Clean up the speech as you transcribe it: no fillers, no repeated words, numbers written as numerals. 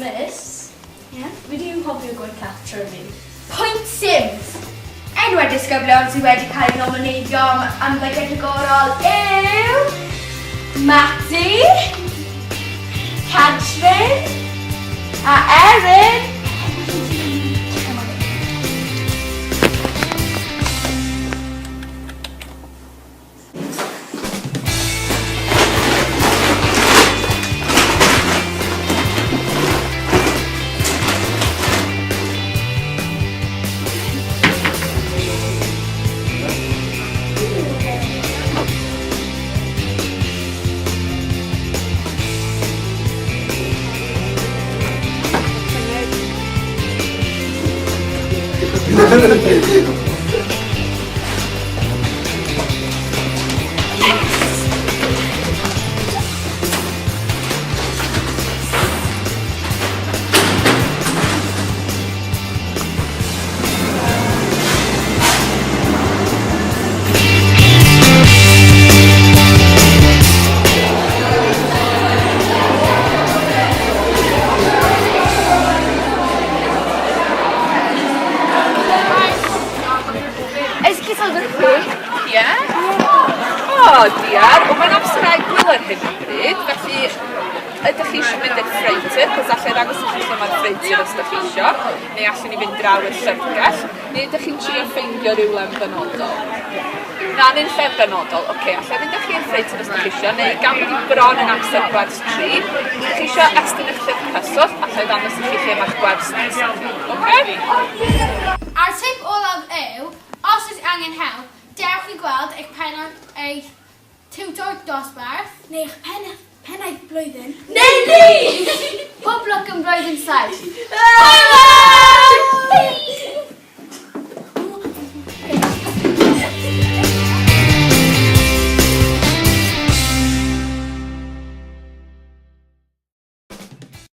Miss, fi di'n hoffi gweud cartre fi. Pwynt Sims. Enwau disgyblion sydd wedi cael eu nomineidio am ymddygiad rhagorol yw Matty, Catrin a Erin. Diar, mae'n amser egwyl ar hyn o bryd, felly ydych chi eisiau mynd i'r ffreutur, cos allai ddangos i chi lle mae'r ffreutur os ydych chi eisiau, neu allai ni fynd draw i'r llyfrgell, neu ydych chi'n trio ffeindio rhywle yn benodol. Na, neu'n lle benodol, allai fynd â chi i'r ffreutur os ydych chi eisiau, neu gan bod i bron yn amser gwers 3, ydych chi eisiau estyn eich llyfr cyswllt, allai ddangos i chi lle mae'ch gwers nesaf. A'r tip olaf yw, os ydych angen help, dewch i gweld eich eich tiwtor dosbarth neu eich pennaeth blwyddyn. Neu ni! Pob lwc yn blwyddyn 7. Bye!